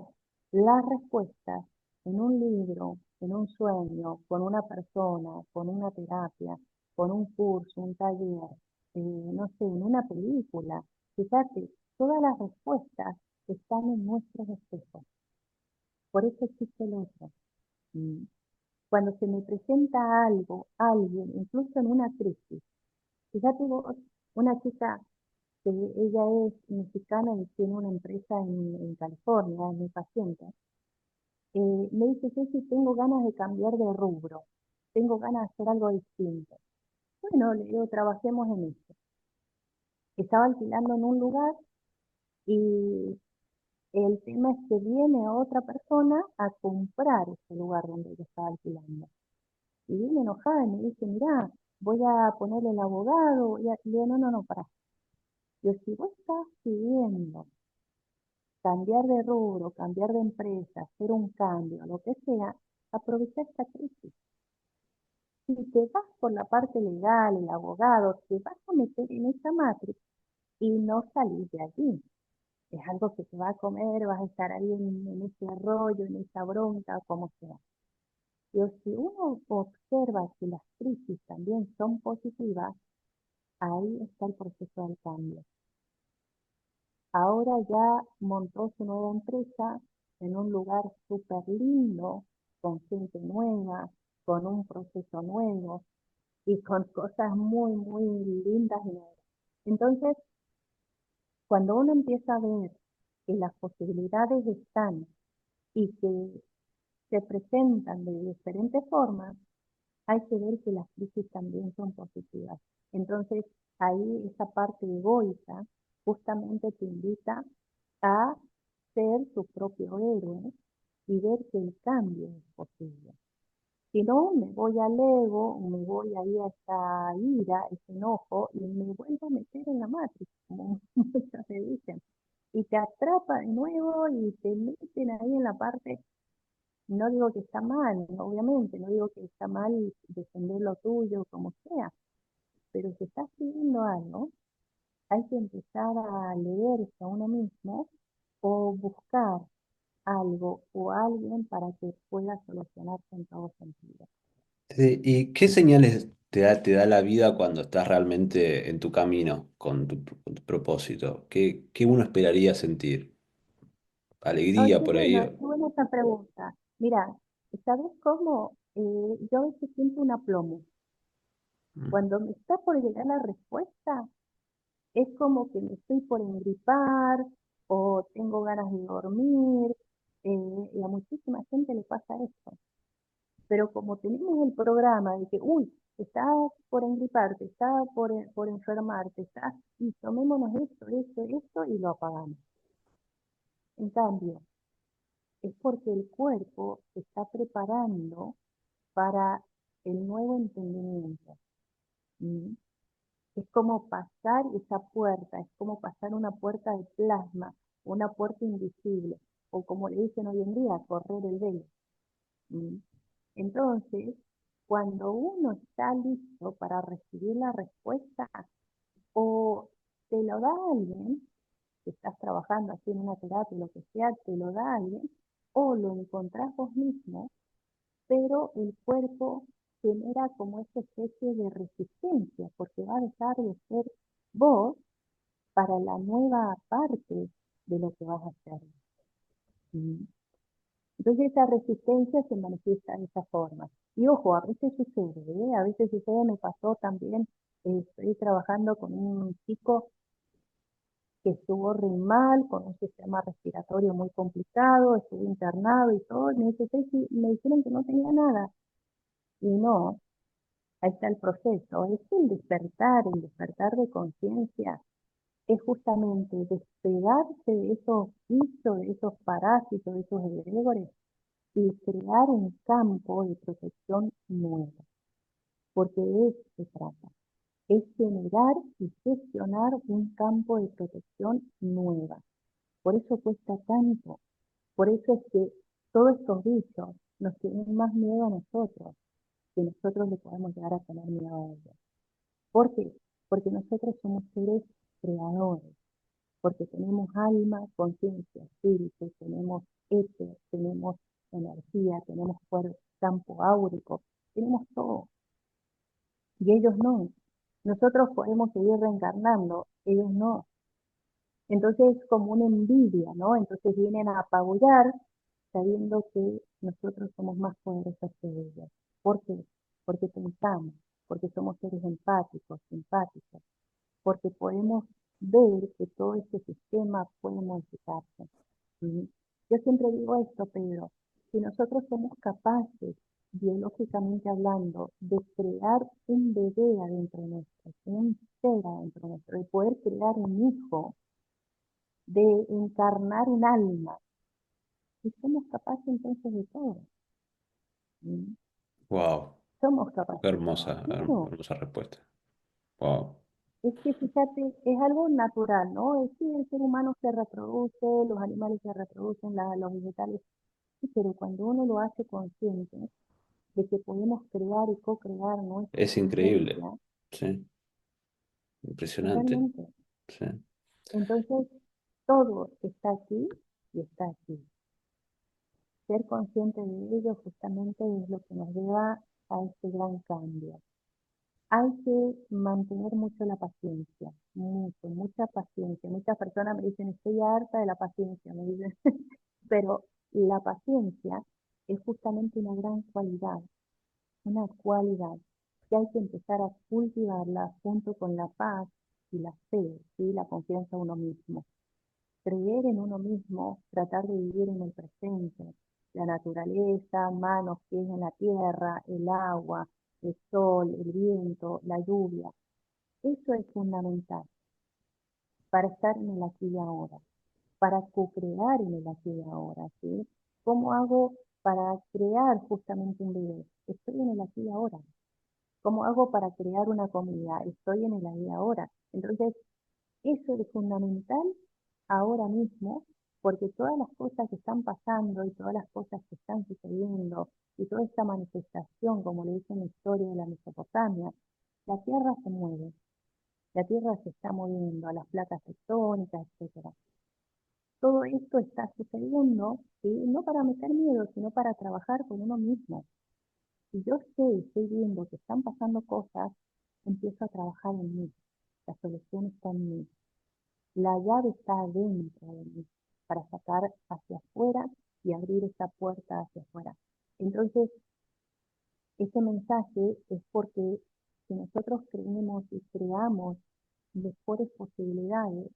las respuestas en un libro, en un sueño, con una persona, con una terapia, con un curso, un taller, no sé, en una película. Fíjate, todas las respuestas están en nuestros espejos. Por eso existe el otro. Mm. cuando se me presenta algo, alguien, incluso en una crisis, fíjate vos, una chica que ella es mexicana y tiene una empresa en California, es mi paciente, me dice, Ceci, tengo ganas de cambiar de rubro, tengo ganas de hacer algo distinto. Bueno, le digo, trabajemos en eso. Estaba alquilando en un lugar y el tema es que viene otra persona a comprar ese lugar donde yo estaba alquilando. Y viene enojada y me dice, mirá, voy a ponerle el abogado. Y le digo, no, no, no, para. Yo, si vos estás pidiendo cambiar de rubro, cambiar de empresa, hacer un cambio, lo que sea, aprovecha esta crisis. Si te vas por la parte legal, el abogado, te vas a meter en esa matriz y no salís de allí. Es algo que te va a comer, vas a estar ahí en ese rollo, en esa bronca, como sea. Pero si uno observa que las crisis también son positivas, ahí está el proceso del cambio. Ahora ya montó su nueva empresa en un lugar súper lindo, con gente nueva, con un proceso nuevo y con cosas muy, muy lindas y nuevas. Entonces, cuando uno empieza a ver que las posibilidades están y que se presentan de diferentes formas, hay que ver que las crisis también son positivas. Entonces, ahí esa parte egoica justamente te invita a ser tu propio héroe y ver que el cambio es posible. Si no, me voy al ego, me voy ahí a esa ira, ese enojo, y me vuelvo a meter en la matriz, como muchas se dicen. Y te atrapa de nuevo y te meten ahí en la parte, no digo que está mal, obviamente, no digo que está mal defender lo tuyo, como sea, pero si estás pidiendo algo, hay que empezar a leerse a uno mismo o buscar algo o alguien para que pueda solucionarse en todo sentido. Sí, ¿y qué señales te da la vida cuando estás realmente en tu camino con tu propósito? ¿Qué uno esperaría sentir? Oh, Alegría por ahí. qué buena esa pregunta. Mira, ¿sabes cómo? Yo a veces siento un aplomo. Mm. Cuando me está por llegar la respuesta, es como que me estoy por engripar o tengo ganas de dormir. Y a muchísima gente le pasa esto. Pero como tenemos el programa de que, uy, estás por engriparte, estás por enfermarte, estás, y tomémonos esto, y lo apagamos. En cambio, es porque el cuerpo se está preparando para el nuevo entendimiento. ¿Mm? Es como pasar esa puerta, es como pasar una puerta de plasma, una puerta invisible, o como le dicen hoy en día, correr el velo. ¿Mm? Entonces, cuando uno está listo para recibir la respuesta, o te lo da alguien, que estás trabajando así en una terapia, lo que sea, te lo da alguien, o lo encontrás vos mismo, pero el cuerpo genera como esta especie de resistencia, porque va a dejar de ser vos para la nueva parte de lo que vas a hacer. ¿Mm? Entonces esa resistencia se manifiesta de esa forma. Y ojo, a veces sucede, ¿eh? A veces sucede, me pasó también, estoy trabajando con un chico que estuvo re mal, con un sistema respiratorio muy complicado, estuvo internado y todo, y me dice, "Ceci, me dijeron que no tenía nada". Y no, ahí está el proceso, es el despertar de conciencia, es justamente despegarse de esos bichos, de esos parásitos, de esos egregores y crear un campo de protección nuevo, porque de eso se trata, es generar y gestionar un campo de protección nueva. Por eso cuesta tanto, por eso es que todos estos bichos nos tienen más miedo a nosotros, que nosotros le podemos llegar a tener miedo a ellos. ¿Por qué? Porque nosotros somos seres creadores, porque tenemos alma, conciencia, espíritu, tenemos éter, tenemos energía, tenemos campo áurico, tenemos todo. Y ellos no. Nosotros podemos seguir reencarnando, ellos no. Entonces es como una envidia, ¿no? Entonces vienen a apabullar sabiendo que nosotros somos más poderosos que ellos. ¿Por qué? Porque pensamos, porque somos seres empáticos, simpáticos, porque podemos ver que todo este sistema puede modificarse. ¿Sí? Yo siempre digo esto, Pedro, si nosotros somos capaces, biológicamente hablando, de crear un bebé adentro nuestro, un ser adentro nuestro, de poder crear un hijo, de encarnar un alma, y somos capaces entonces de todo. ¿Sí? Wow, Somos qué capaces de todo. hermosa, Claro, hermosa respuesta. Wow, es que fíjate, es algo natural, ¿no? Es que el ser humano se reproduce, los animales se reproducen, los vegetales, sí, pero cuando uno lo hace consciente de que podemos crear y co-crear nuestra es increíble. existencia, Sí, impresionante. totalmente. Sí. Entonces, todo está aquí y está aquí. Ser consciente de ello justamente es lo que nos lleva a este gran cambio. Hay que mantener mucho la paciencia, mucha paciencia. Muchas personas me dicen, estoy harta de la paciencia, me dicen, pero la paciencia es justamente una cualidad que hay que empezar a cultivarla junto con la paz y la fe, ¿sí? La confianza en uno mismo. Creer en uno mismo, tratar de vivir en el presente, la naturaleza, manos, pies en la tierra, el agua, el sol, el viento, la lluvia. Eso es fundamental para estar en el aquí y ahora, para co-crear en el aquí y ahora, ¿sí? ¿Cómo hago para crear justamente un bebé? Estoy en el aquí y ahora. ¿Cómo hago para crear una comida? Estoy en el aquí y ahora. Entonces, eso es fundamental ahora mismo, porque todas las cosas que están pasando y todas las cosas que están sucediendo y toda esta manifestación, como le dice en la historia de la Mesopotamia, la Tierra se mueve, la Tierra se está moviendo a las placas tectónicas, etcétera. Todo esto está sucediendo, ¿sí? No para meter miedo, sino para trabajar con uno mismo. Si yo sé, estoy viendo que están pasando cosas, empiezo a trabajar en mí. La solución está en mí. La llave está dentro de mí para sacar hacia afuera y abrir esa puerta hacia afuera. Entonces, ese mensaje es porque si nosotros creemos y creamos mejores posibilidades,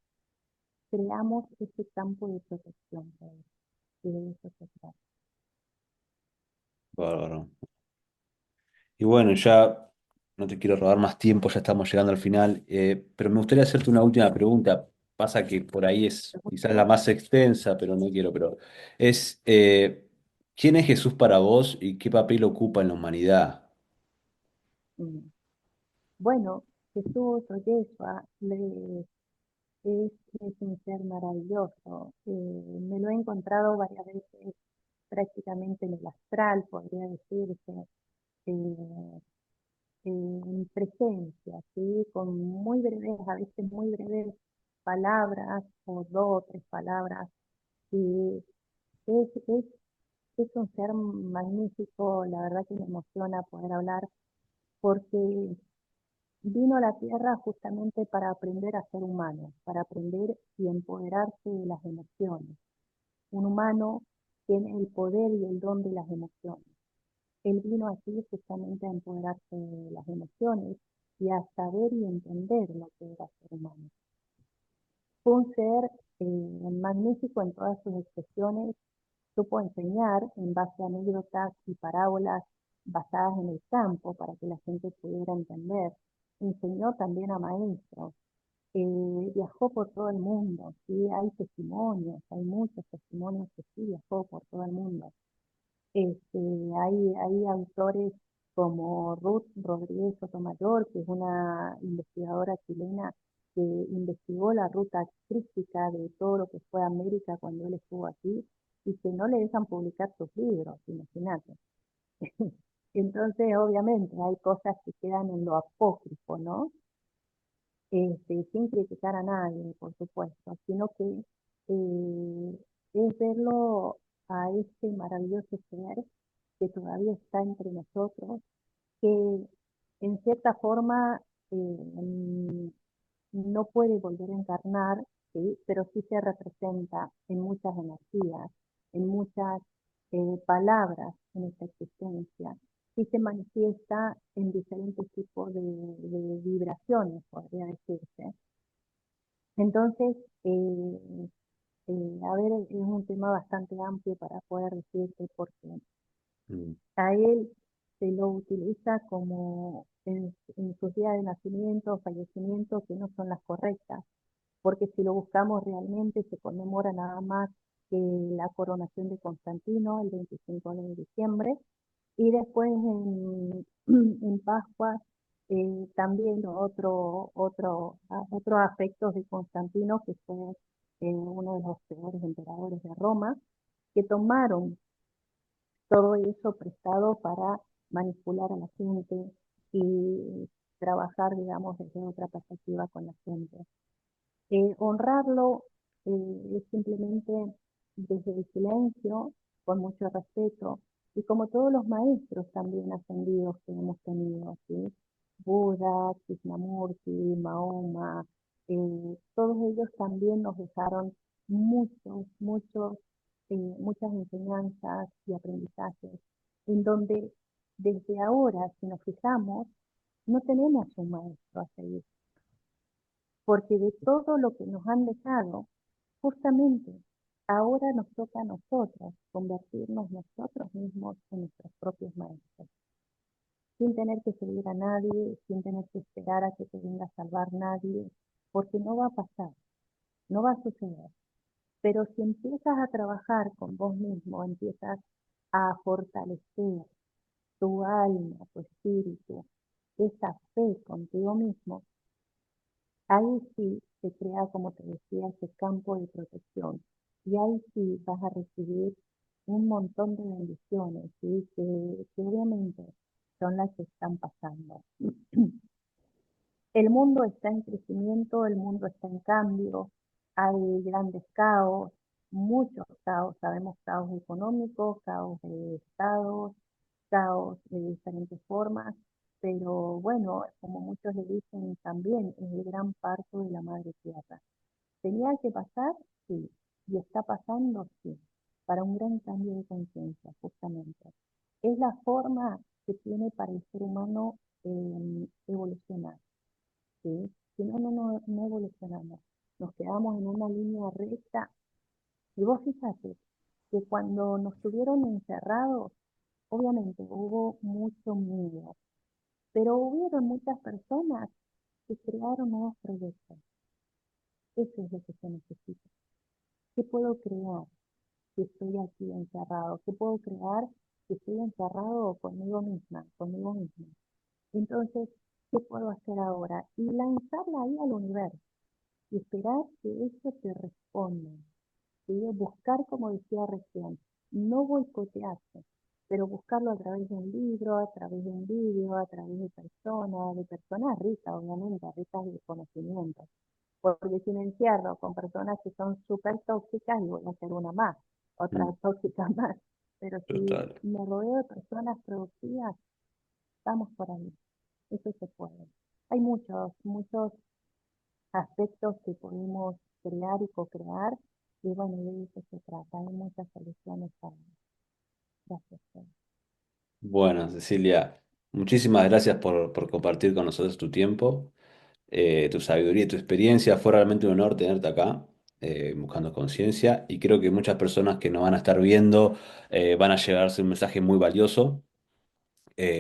creamos ese campo de protección. Y de eso se trata. Bárbaro. Y bueno, ya no te quiero robar más tiempo, ya estamos llegando al final, pero me gustaría hacerte una última pregunta. Pasa que por ahí es ¿Te quizás la gusta? más extensa, pero no quiero, pero es, ¿quién es Jesús para vos y qué papel ocupa en la humanidad? Mm. Bueno, Jesús o Yeshua es un ser maravilloso. Me lo he encontrado varias veces prácticamente en el astral, podría decirse, eh, en presencia, ¿sí? Con muy breves, a veces muy breves palabras, o dos o tres palabras. Y es, es, es un ser magnífico, la verdad que me emociona poder hablar, porque vino a la Tierra justamente para aprender a ser humano, para aprender y empoderarse de las emociones. Un humano tiene el poder y el don de las emociones. Él vino aquí justamente a empoderarse de las emociones y a saber y entender lo que era ser humano. Fue un ser magnífico en todas sus expresiones, supo enseñar en base a anécdotas y parábolas basadas en el campo para que la gente pudiera entender. Enseñó también a maestros, viajó por todo el mundo, ¿sí? Hay testimonios, hay muchos testimonios que sí viajó por todo el mundo. Este, hay autores como Ruth Rodríguez Sotomayor, que es una investigadora chilena que investigó la ruta crística de todo lo que fue América cuando él estuvo aquí y que no le dejan publicar sus libros, imagínate. Entonces, obviamente, hay cosas que quedan en lo apócrifo, ¿no? Sin criticar a nadie, por supuesto, sino que es verlo a este maravilloso ser que todavía está entre nosotros, que en cierta forma no puede volver a encarnar, ¿sí? Pero sí se representa en muchas energías, en muchas palabras en esta existencia. sí se manifiesta en diferentes tipos de vibraciones, podría decirse. Entonces, a ver, es un tema bastante amplio para poder decirte porque Mm, a él se lo utiliza como en sus días de nacimiento o fallecimiento que no son las correctas, porque si lo buscamos realmente se conmemora nada más que la coronación de Constantino el 25 de diciembre y después en Pascua también otros aspectos de Constantino, que fue uno de los peores emperadores de Roma, que tomaron todo eso prestado para manipular a la gente y trabajar, digamos, desde otra perspectiva con la gente. Honrarlo es simplemente desde el silencio, con mucho respeto, y como todos los maestros también ascendidos que hemos tenido, ¿sí? Buda, Krishnamurti, Mahoma, todos ellos también nos dejaron muchas enseñanzas y aprendizajes, en donde desde ahora, si nos fijamos, no tenemos un maestro a seguir, porque de todo lo que nos han dejado, justamente ahora nos toca a nosotros convertirnos nosotros mismos en nuestros propios maestros, sin tener que seguir a nadie, sin tener que esperar a que te venga a salvar nadie, porque no va a pasar, no va a suceder. Pero si empiezas a trabajar con vos mismo, empiezas a fortalecer tu alma, tu espíritu, esa fe contigo mismo, ahí sí se crea, como te decía, ese campo de protección. Y ahí sí vas a recibir un montón de bendiciones, ¿sí? Que obviamente son las que están pasando. El mundo está en crecimiento, el mundo está en cambio, hay grandes caos, muchos caos, sabemos caos económicos, caos de estados, caos de diferentes formas, pero bueno, como muchos le dicen también, es el gran parto de la madre tierra. ¿Tenía que pasar? Sí. ¿Y está pasando? Sí. Para un gran cambio de conciencia, justamente. Es la forma que tiene para el ser humano evolucionar, ¿sí? Si no, no evolucionamos. Nos quedamos en una línea recta. Y vos fíjate que cuando nos tuvieron encerrados, obviamente hubo mucho miedo, pero hubieron muchas personas que crearon nuevos proyectos. Eso es lo que se necesita. ¿Qué puedo crear si estoy aquí encerrado? ¿Qué puedo crear si estoy encerrado conmigo misma, conmigo mismo? Entonces, ¿qué puedo hacer ahora? Y lanzarla ahí al universo y esperar que eso te responda. ¿Sí? Buscar, como decía recién, no boicotearse, pero buscarlo a través de un libro, a través de un vídeo, a través de personas ricas, obviamente, ricas de conocimiento. Porque si me encierro con personas que son súper tóxicas, y voy a ser una más, otra mm, tóxica más. Pero si total. me rodeo de personas productivas, vamos por ahí. Eso se puede. Hay muchos aspectos que podemos crear y co-crear, y bueno, de eso se trata. Hay muchas soluciones para eso. Gracias. Fer. Bueno, Cecilia, muchísimas gracias por compartir con nosotros tu tiempo, tu sabiduría y tu experiencia. Fue realmente un honor tenerte acá, Buscando Conciencia, y creo que muchas personas que nos van a estar viendo van a llevarse un mensaje muy valioso.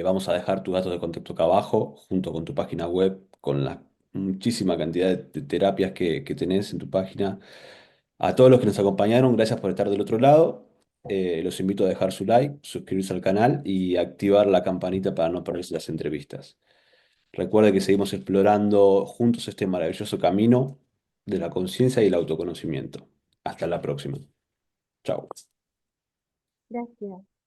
Vamos a dejar tus datos de contacto acá abajo, junto con tu página web, con la muchísima cantidad de terapias que tenés en tu página. A todos los que nos acompañaron, gracias por estar del otro lado. Los invito a dejar su like, suscribirse al canal y activar la campanita para no perderse las entrevistas. Recuerda que seguimos explorando juntos este maravilloso camino de la conciencia y el autoconocimiento. Hasta la próxima. Chao. Gracias.